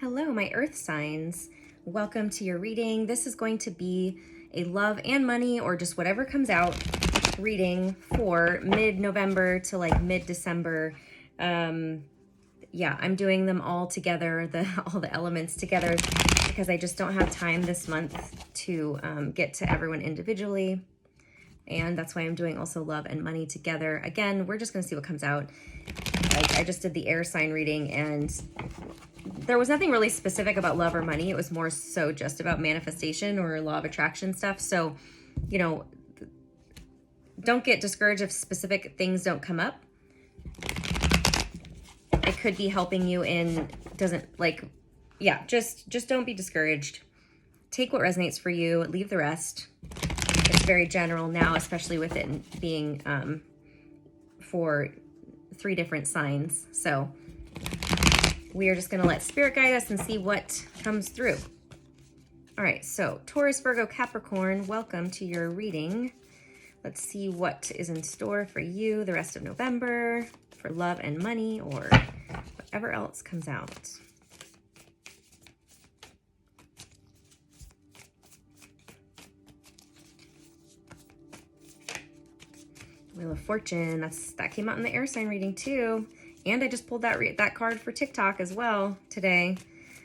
Hello, my earth signs. Welcome to your reading. This is going to be a love and money, or just whatever comes out, reading for mid-November to like mid-December. Yeah, I'm doing them all together, all the elements together, because I just don't have time this month to get to everyone individually. And that's why I'm doing also love and money together. Again, we're just going to see what comes out. Like, I just did the air sign reading, and there was nothing really specific about love or money. It was more so just about manifestation or law of attraction stuff. So, you know, don't get discouraged if specific things don't come up. It could be helping you in, just don't be discouraged. Take what resonates for you, leave the rest. It's very general now, especially with it being for 3 different signs. So we are just going to let spirit guide us and see what comes through. All right, so Taurus, Virgo, Capricorn, welcome to your reading. Let's see what is in store for you the rest of November for love and money, or whatever else comes out. Wheel of Fortune, that came out in the air sign reading too. And I just pulled that card for TikTok as well today.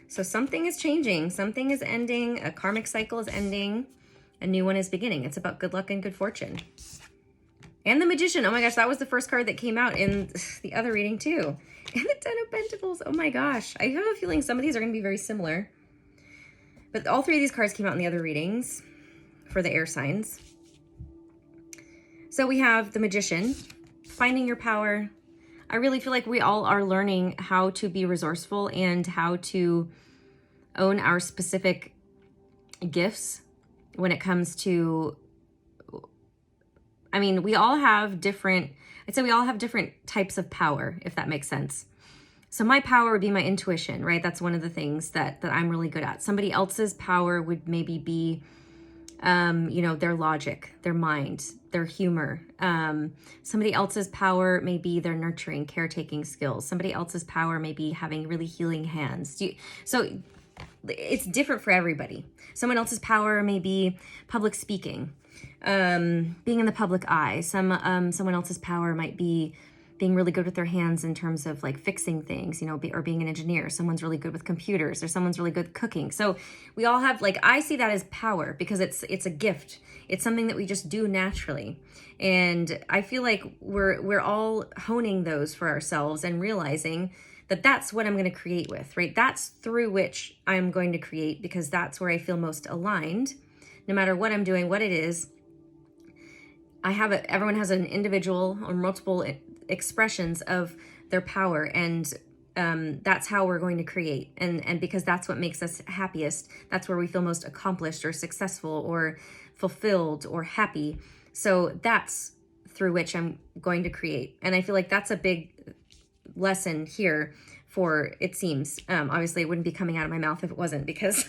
So something is changing, something is ending, a karmic cycle is ending, a new one is beginning. It's about good luck and good fortune. And the Magician, oh my gosh, that was the first card that came out in the other reading too. And the Ten of Pentacles, oh my gosh. I have a feeling some of these are gonna be very similar. But all 3 of these cards came out in the other readings for the air signs. So we have the Magician, finding your power. I really feel like we all are learning how to be resourceful and how to own our specific gifts when it comes to, we all have different types of power, if that makes sense. So my power would be my intuition, right? That's one of the things that I'm really good at. Somebody else's power would maybe be their logic, their mind, their humor. Somebody else's power may be their nurturing, caretaking skills. Somebody else's power may be having really healing hands. So it's different for everybody. Someone else's power may be public speaking, being in the public eye. Someone else's power might be being really good with their hands in terms of like fixing things, or being an engineer. Someone's really good with computers, or someone's really good cooking. So we all have, I see that as power because it's a gift. It's something that we just do naturally. And I feel like we're all honing those for ourselves and realizing that that's what I'm going to create with, right? That's through which I'm going to create, because that's where I feel most aligned, no matter what I'm doing, what it is. Everyone has an individual or multiple expressions of their power, and that's how we're going to create, and because that's what makes us happiest. That's where we feel most accomplished or successful or fulfilled or happy. So that's through which I'm going to create, and I feel like that's a big lesson here for, it seems, obviously it wouldn't be coming out of my mouth if it wasn't, because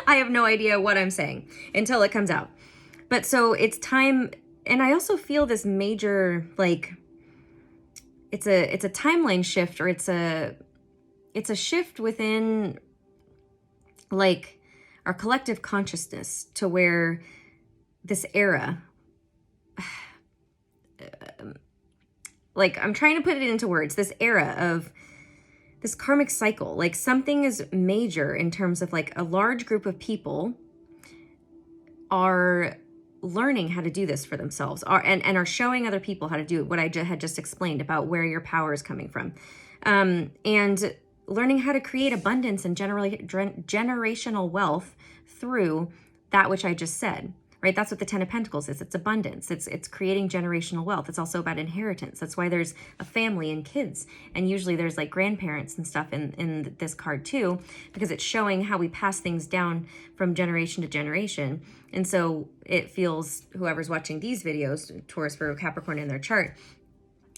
I have no idea what I'm saying until it comes out. But so it's time. And I also feel this major, it's a timeline shift, or it's a shift within our collective consciousness, to where this era, I'm trying to put it into words, this era of this karmic cycle, something is major in terms of a large group of people are learning how to do this for themselves, and are showing other people how to do what I had just explained about where your power is coming from, and learning how to create abundance and generational wealth through that which I just said, right? That's what the Ten of Pentacles is. It's abundance. It's creating generational wealth. It's also about inheritance. That's why there's a family and kids, and usually there's grandparents and stuff in this card too, because it's showing how we pass things down from generation to generation. And so it feels, whoever's watching these videos, Taurus, Virgo, Capricorn in their chart,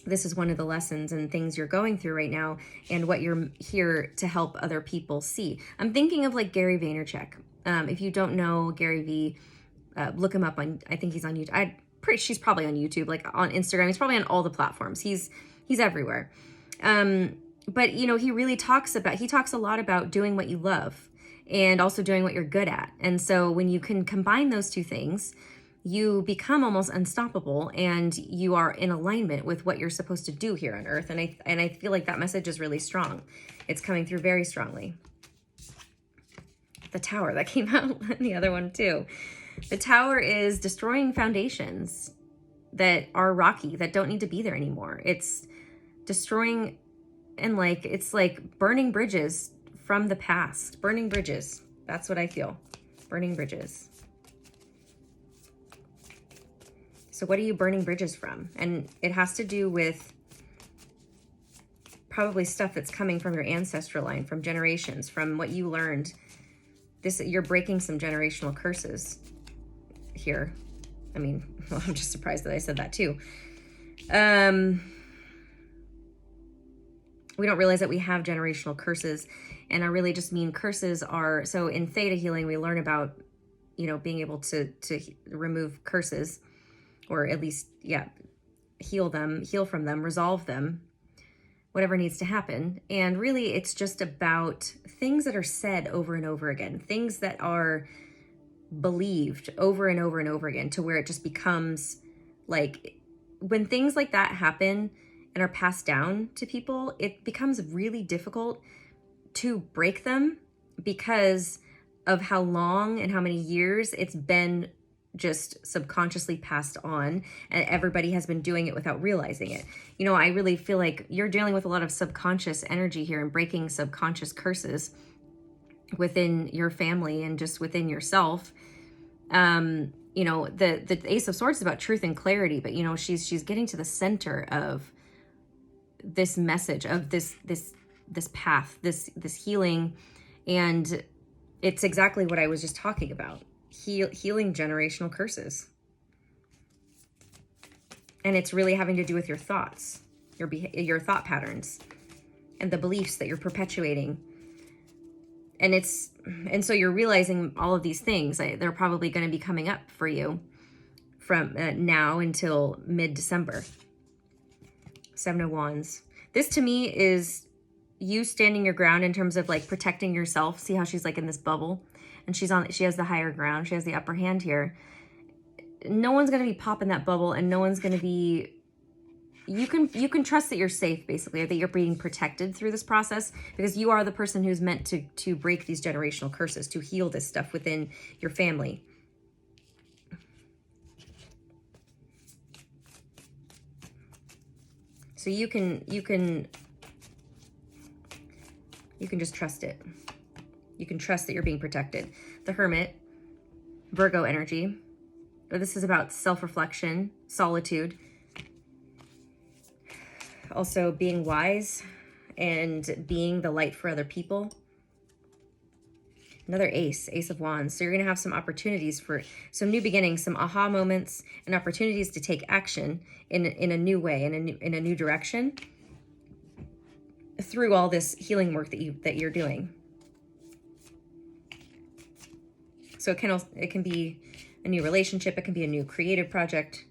this is one of the lessons and things you're going through right now, and what you're here to help other people see. I'm thinking of Gary Vaynerchuk. If you don't know Gary V, look him up on, I think he's on YouTube. She's probably on YouTube, on Instagram. He's probably on all the platforms. He's everywhere. but you know, he talks a lot about doing what you love and also doing what you're good at. And so when you can combine those two things, you become almost unstoppable, and you are in alignment with what you're supposed to do here on earth. And I feel like that message is really strong. It's coming through very strongly. The Tower, that came out in the other one too. The Tower is destroying foundations that are rocky, that don't need to be there anymore. It's destroying, and like, it's like burning bridges from the past. Burning bridges. That's what I feel. Burning bridges. So what are you burning bridges from? And it has to do with probably stuff that's coming from your ancestral line, from generations, from what you learned. You're breaking some generational curses here. I mean, well, I'm just surprised that I said that too. We don't realize that we have generational curses, and I really just mean curses are, so in Theta healing, we learn about, you know, being able to remove curses, or at least, yeah, heal from them, resolve them, whatever needs to happen. And really, it's just about things that are said over and over again, things that are believed over and over and over again, to where it just becomes like, when things like that happen and are passed down to people, it becomes really difficult to break them because of how long and how many years it's been just subconsciously passed on, and everybody has been doing it without realizing it. You know, I really feel like you're dealing with a lot of subconscious energy here and breaking subconscious curses within your family and just within yourself. You know, the Ace of Swords is about truth and clarity, but you know, she's getting to the center of this message, of this path, this healing, and it's exactly what I was just talking about. Healing generational curses. And it's really having to do with your thoughts, your thought patterns, and the beliefs that you're perpetuating. And so you're realizing all of these things. They're probably going to be coming up for you from now until mid-December. Seven of Wands. This to me is you standing your ground in terms of like protecting yourself. See how she's like in this bubble? And she has the higher ground. She has the upper hand here. No one's going to be popping that bubble, and no one's going to be, you can trust that you're safe, basically, or that you're being protected through this process, because you are the person who's meant to break these generational curses, to heal this stuff within your family. So you can just trust it. You can trust that you're being protected. The Hermit, Virgo energy. This is about self-reflection, solitude. Also being wise and being the light for other people. Another Ace of Wands. So you're going to have some opportunities for some new beginnings, some aha moments, and opportunities to take action in a new way, in a new direction, through all this healing work that you're doing. So it can be a new relationship. It can be a new creative project.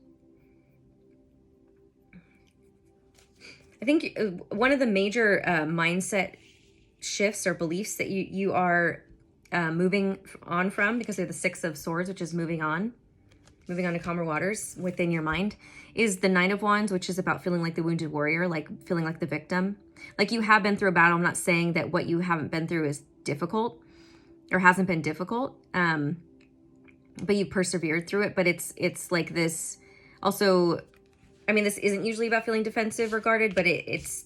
I think one of the major mindset shifts or beliefs that you are moving on from, because they're the Six of Swords, which is moving on to calmer waters within your mind, is the Nine of Wands, which is about feeling like the wounded warrior, like feeling like the victim. Like you have been through a battle. I'm not saying that what you haven't been through is difficult or hasn't been difficult, but you persevered through it. But it's like this also, I mean, this isn't usually about feeling defensive or guarded, but it's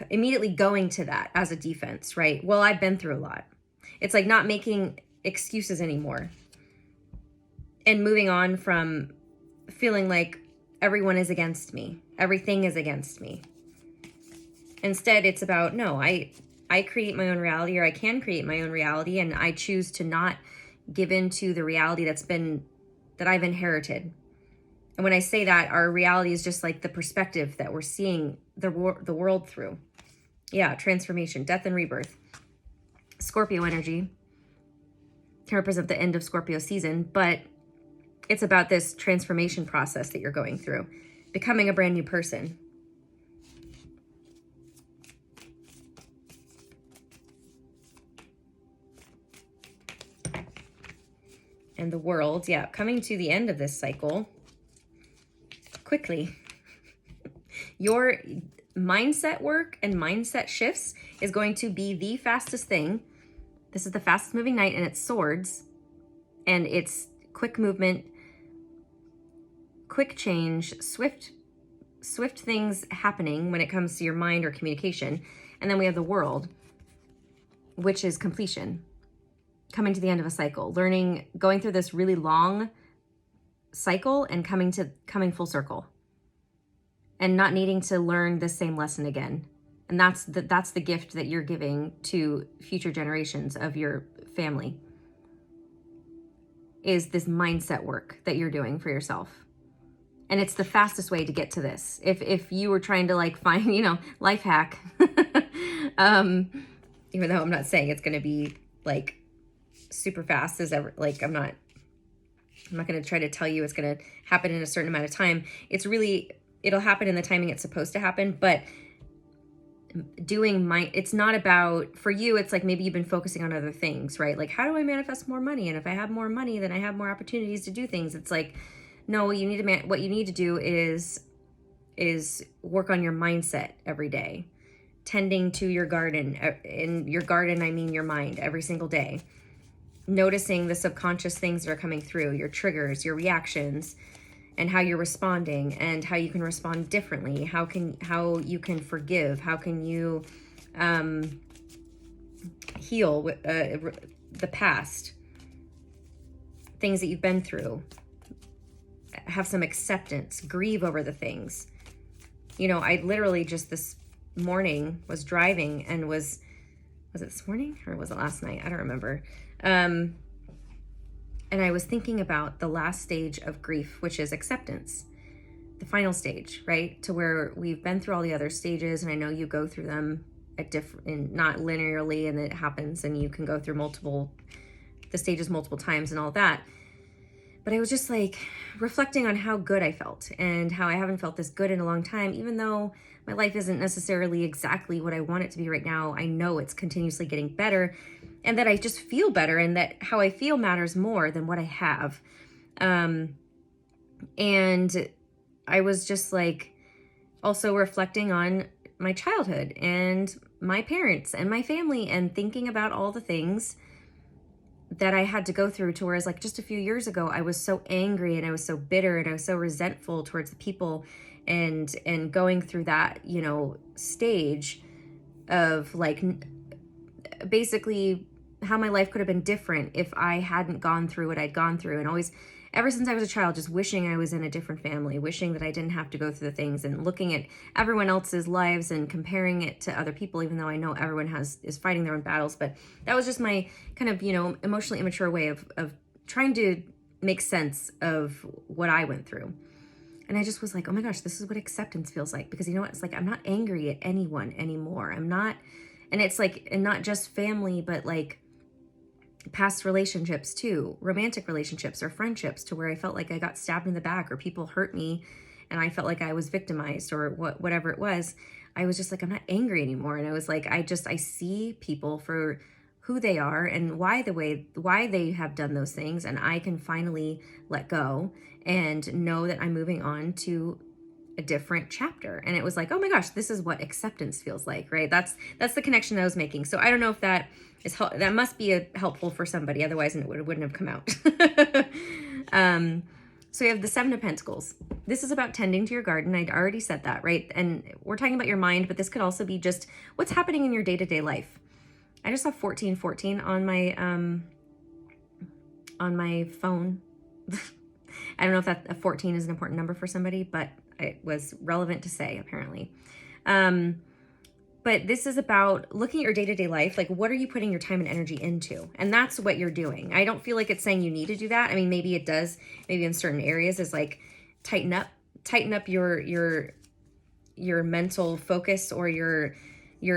immediately going to that as a defense, right? Well, I've been through a lot. It's like not making excuses anymore and moving on from feeling like everyone is against me. Everything is against me. Instead, it's about, no, I create my own reality, or I can create my own reality, and I choose to not give in to the reality that I've inherited. And when I say that, our reality is just like the perspective that we're seeing the world through. Yeah, transformation, death and rebirth. Scorpio energy can represent the end of Scorpio season, but it's about this transformation process that you're going through, becoming a brand new person. and the world. Yeah, coming to the end of this cycle quickly. Your mindset work and mindset shifts is going to be the fastest thing. This is the fastest moving night, and it's swords, and it's quick movement, quick change, swift things happening when it comes to your mind or communication. And then we have the world, which is completion, coming to the end of a cycle, learning, going through this really long cycle and coming full circle, and not needing to learn the same lesson again. And that's the gift that you're giving to future generations of your family, is this mindset work that you're doing for yourself. And it's the fastest way to get to this. If you were trying to like find, life hack, even though I'm not saying it's going to be like super fast as ever, like I'm not going to try to tell you it's going to happen in a certain amount of time. It'll happen in the timing it's supposed to happen, but it's not about, for you, it's like maybe you've been focusing on other things, right? Like, how do I manifest more money? And if I have more money, then I have more opportunities to do things. It's like, no, what you need to do is work on your mindset every day, tending to your garden. In your garden, I mean your mind, every single day. Noticing the subconscious things that are coming through, your triggers, your reactions, and how you're responding, and how you can respond differently. How you can forgive. How can you heal the past, things that you've been through. Have some acceptance, grieve over the things. I literally just this morning was driving and was it this morning or was it last night? I don't remember. And I was thinking about the last stage of grief, which is acceptance, the final stage, right? To where we've been through all the other stages, and I know you go through them not linearly, and it happens, and you can go through the stages multiple times and all that. But I was just like reflecting on how good I felt, and how I haven't felt this good in a long time, even though my life isn't necessarily exactly what I want it to be right now. I know it's continuously getting better, and that I just feel better, and that how I feel matters more than what I have. And I was just like also reflecting on my childhood and my parents and my family, and thinking about all the things that I had to go through, to whereas like just a few years ago, I was so angry and I was so bitter and I was so resentful towards the people, and going through that, stage of like basically how my life could have been different if I hadn't gone through what I'd gone through. And always, ever since I was a child, just wishing I was in a different family, wishing that I didn't have to go through the things, and looking at everyone else's lives and comparing it to other people, even though I know everyone is fighting their own battles. But that was just my kind of, emotionally immature way of trying to make sense of what I went through. And I just was like, oh my gosh, this is what acceptance feels like. Because it's like, I'm not angry at anyone anymore. I'm not, and it's like, and not just family, but like past relationships too, romantic relationships or friendships, to where I felt like I got stabbed in the back, or people hurt me and I felt like I was victimized, or whatever it was. I was just like, I'm not angry anymore. And I was like, I see people for who they are and why they have done those things. And I can finally let go and know that I'm moving on to a different chapter. And it was like, oh my gosh, this is what acceptance feels like, right? That's the connection I was making. So I don't know if that must be helpful for somebody. Otherwise, it wouldn't have come out. So you have the Seven of Pentacles. This is about tending to your garden. I'd already said that, right? And we're talking about your mind, but this could also be just what's happening in your day-to-day life. I just saw 1414 on my phone. I don't know if that 14 is an important number for somebody, but it was relevant to say, apparently. But this is about looking at your day-to-day life. Like, what are you putting your time and energy into? And that's what you're doing. I don't feel like it's saying you need to do that. I mean, maybe it does. Maybe in certain areas is like tighten up your mental focus, or your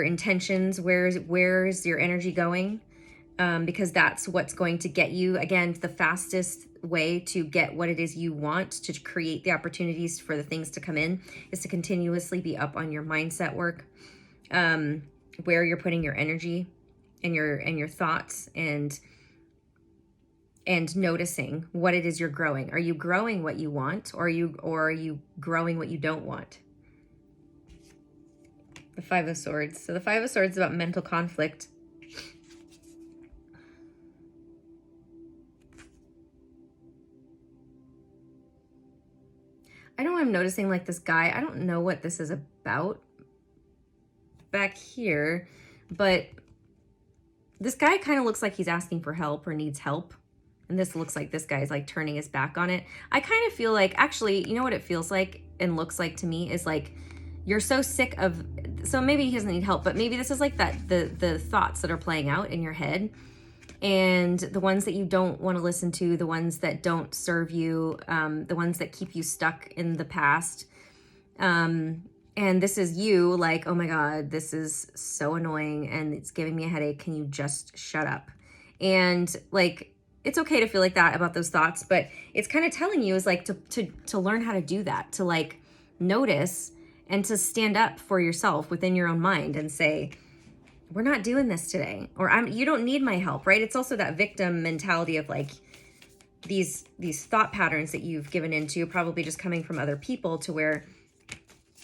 intentions. Where's your energy going? Because that's what's going to get you, again, the fastest way to get what it is you want, to create the opportunities for the things to come in, is to continuously be up on your mindset work, where you're putting your energy and your thoughts, and and noticing what it is you're growing. Are you growing what you want, or are you growing what you don't want? The Five of Swords. So the Five of Swords is about mental conflict. I know I'm noticing like this guy, I don't know what this is about back here, but this guy kind of looks like he's asking for help or needs help. And this looks like this guy is like turning his back on it. I kind of feel like, actually, you know what it feels like and looks like to me is like, you're so sick of, so maybe he doesn't need help, but maybe this is like that, the thoughts that are playing out in your head, and the ones that you don't want to listen to, the ones that don't serve you, the ones that keep you stuck in the past. And this is you like, oh my God, this is so annoying and it's giving me a headache. Can you just shut up? And like, it's okay to feel like that about those thoughts, but it's kind of telling you is like to learn how to do that, to like notice and to stand up for yourself within your own mind and say, we're not doing this today, or you don't need my help, right? It's also that victim mentality of like these thought patterns that you've given into, probably just coming from other people, to where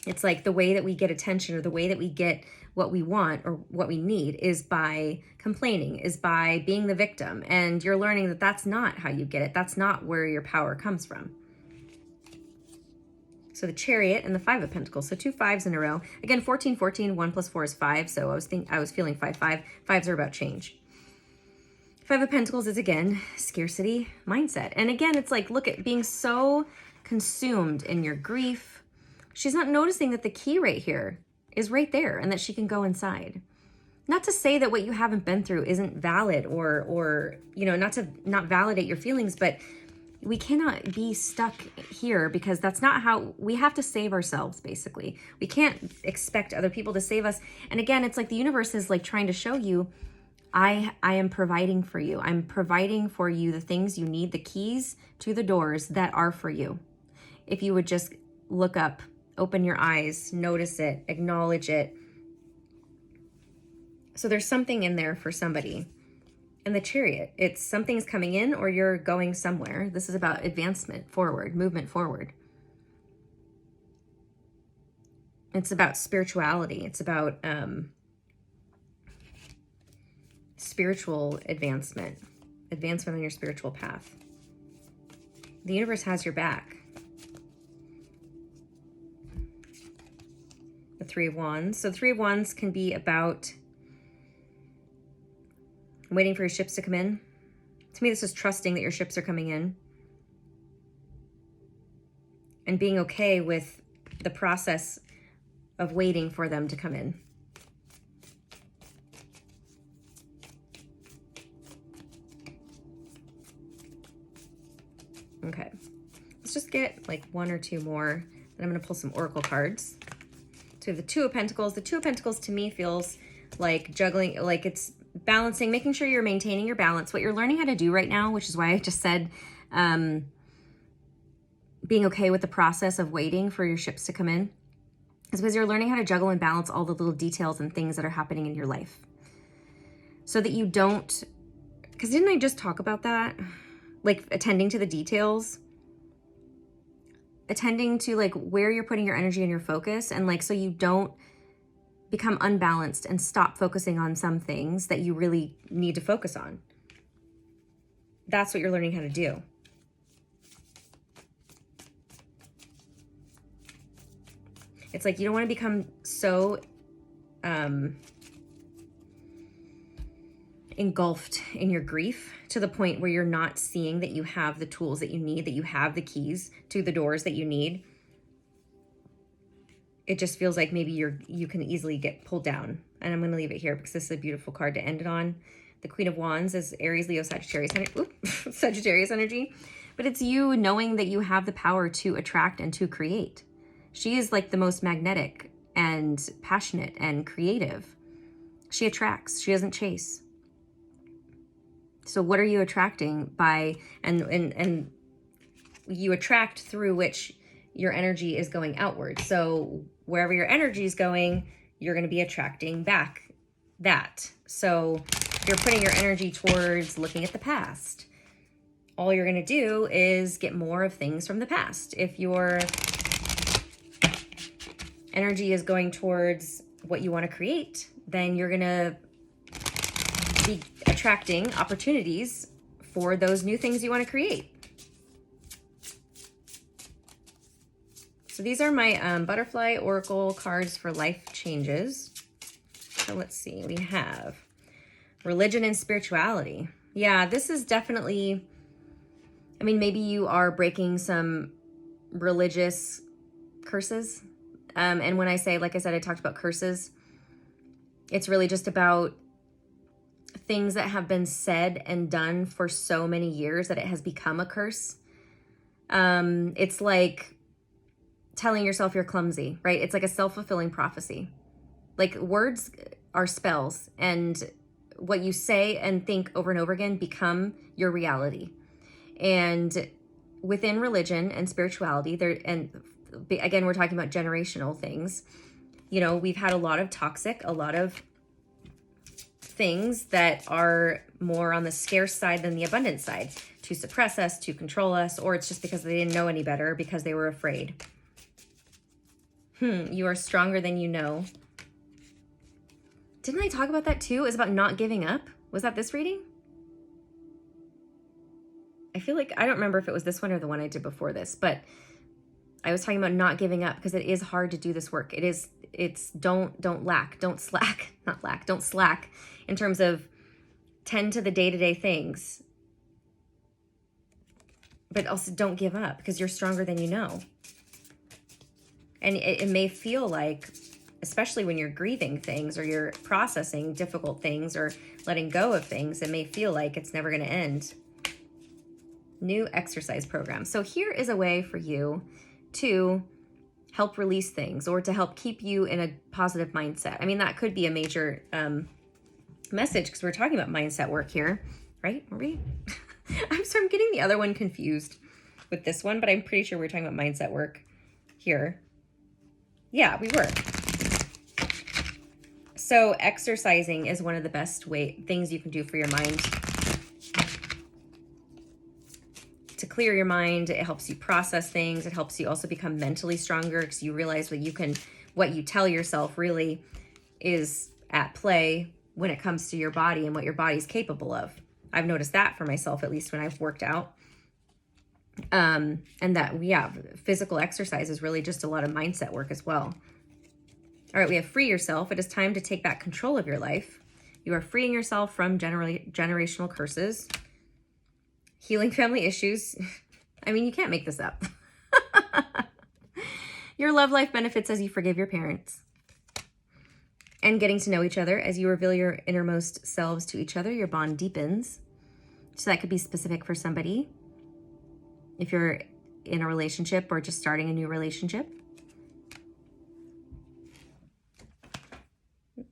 it's like the way that we get attention or the way that we get what we want or what we need is by complaining, is by being the victim. And you're learning that that's not how you get it. That's not where your power comes from. So the Chariot and the Five of Pentacles. So 2 5s in a row. Again, 14, 14, 1 plus 4 is 5. So I was feeling 5, 5. 5s are about change. Five of Pentacles is, again, scarcity mindset. And again, it's like, look at being so consumed in your grief. She's not noticing that the key right here is right there and that she can go inside. Not to say that what you haven't been through isn't valid or you know, not validate your feelings, but we cannot be stuck here, because that's not how we have to save ourselves. Basically, we can't expect other people to save us. And again, it's like the universe is like trying to show you, I am providing for you. I'm providing for you the things you need, the keys to the doors that are for you. If you would just look up, open your eyes, notice it, acknowledge it. So there's something in there for somebody. And the Chariot, it's something's coming in or you're going somewhere. This is about advancement forward, movement forward. It's about spirituality. It's about spiritual advancement on your spiritual path. The universe has your back. The Three of Wands. So the Three of Wands can be about waiting for your ships to come in. To me, this is trusting that your ships are coming in and being okay with the process of waiting for them to come in. Okay, let's just get like one or two more, and I'm going to pull some oracle cards. So we have the Two of Pentacles. The Two of Pentacles to me feels like juggling, like it's balancing, making sure you're maintaining your balance. What you're learning how to do right now, which is why I just said being okay with the process of waiting for your ships to come in, is because you're learning how to juggle and balance all the little details and things that are happening in your life, so that you don't, because didn't I just talk about that? Like attending to the details, attending to like where you're putting your energy and your focus, and like so you don't become unbalanced and stop focusing on some things that you really need to focus on. That's what you're learning how to do. It's like you don't want to become so engulfed in your grief to the point where you're not seeing that you have the tools that you need, that you have the keys to the doors that you need. It just feels like maybe you can easily get pulled down. And I'm going to leave it here because this is a beautiful card to end it on. The Queen of Wands is Aries, Leo, Sagittarius, Sagittarius energy. But it's you knowing that you have the power to attract and to create. She is like the most magnetic and passionate and creative. She attracts. She doesn't chase. So what are you attracting by, and you attract through which your energy is going outward. So wherever your energy is going, you're going to be attracting back that. So you're putting your energy towards looking at the past, all you're going to do is get more of things from the past. If your energy is going towards what you want to create, then you're going to be attracting opportunities for those new things you want to create. So these are my butterfly oracle cards for life changes. So let's see, we have religion and spirituality. Yeah, this is definitely, I mean, maybe you are breaking some religious curses. And when I say, like I said, I talked about curses, it's really just about things that have been said and done for so many years that it has become a curse. It's like telling yourself you're clumsy, right? It's like a self-fulfilling prophecy. Like, words are spells, and what you say and think over and over again become your reality. And within religion and spirituality, there, and again, we're talking about generational things. You know, we've had a lot of things that are more on the scarce side than the abundant side, to suppress us, to control us, or it's just because they didn't know any better, because they were afraid. You are stronger than you know. Didn't I talk about that too? It was about not giving up. Was that this reading? I feel like, I don't remember if it was this one or the one I did before this, but I was talking about not giving up, because it is hard to do this work. Don't slack in terms of tend to the day-to-day things, but also don't give up, because you're stronger than you know. And it may feel like, especially when you're grieving things or you're processing difficult things or letting go of things, it may feel like it's never going to end. New exercise program. So here is a way for you to help release things, or to help keep you in a positive mindset. I mean, that could be a major message, because we're talking about mindset work here, right? Are we? I'm getting the other one confused with this one, but I'm pretty sure we're talking about mindset work here. Yeah, we were. So exercising is one of the best things you can do for your mind. To clear your mind, it helps you process things. It helps you also become mentally stronger, because you realize what you tell yourself really is at play when it comes to your body and what your body's capable of. I've noticed that for myself, at least when I've worked out. And that, yeah, physical exercise is really just a lot of mindset work as well. All right, we have free yourself. It is time to take back control of your life. You are freeing yourself from generational curses. Healing family issues. I mean, you can't make this up. Your love life benefits as you forgive your parents. And getting to know each other. As you reveal your innermost selves to each other, your bond deepens. So that could be specific for somebody. If you're in a relationship or just starting a new relationship.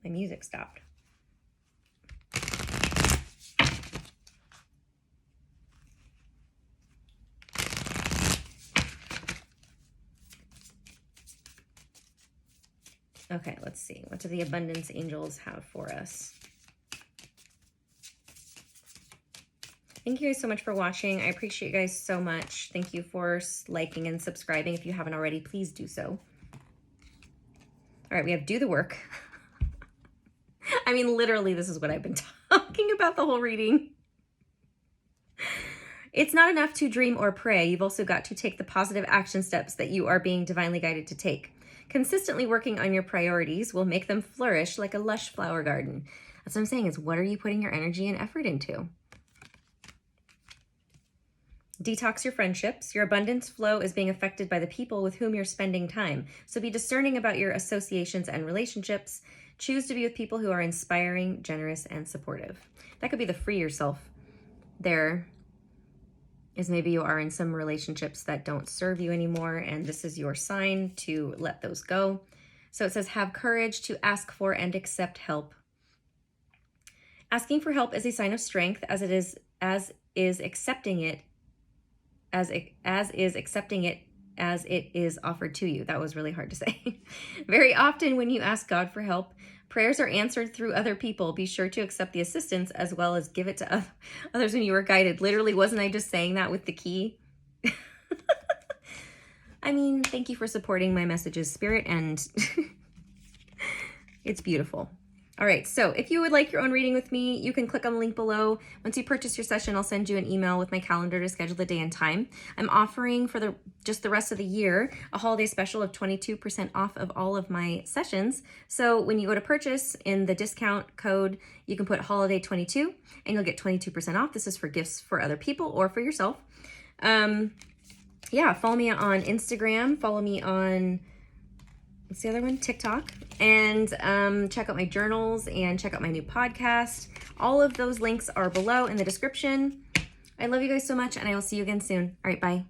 My music stopped. Okay, let's see. What do the abundance angels have for us? Thank you guys so much for watching. I appreciate you guys so much. Thank you for liking and subscribing. If you haven't already, please do so. All right, we have do the work. I mean, literally, this is what I've been talking about the whole reading. It's not enough to dream or pray. You've also got to take the positive action steps that you are being divinely guided to take. Consistently working on your priorities will make them flourish like a lush flower garden. That's what I'm saying, is what are you putting your energy and effort into? Detox your friendships. Your abundance flow is being affected by the people with whom you're spending time. So be discerning about your associations and relationships. Choose to be with people who are inspiring, generous, and supportive. That could be the free yourself. There is maybe you are in some relationships that don't serve you anymore, and this is your sign to let those go. So it says, have courage to ask for and accept help. Asking for help is a sign of strength, as is accepting it as it is offered to you. That was really hard to say. Very often when you ask God for help, Prayers are answered through other people. Be sure to accept the assistance as well as give it to others when you are guided. Literally, wasn't I just saying that with the key? I mean, thank you for supporting my messages, Spirit, and it's beautiful. All right, so if you would like your own reading with me, you can click on the link below. Once you purchase your session, I'll send you an email with my calendar to schedule the day and time. I'm offering for just the rest of the year a holiday special of 22% off of all of my sessions. So when you go to purchase, in the discount code, you can put holiday22 and you'll get 22% off. This is for gifts for other people or for yourself. Yeah, follow me on Instagram, follow me on, what's the other one? TikTok. And check out my journals and check out my new podcast. All of those links are below in the description. I love you guys so much, and I will see you again soon. All right, bye.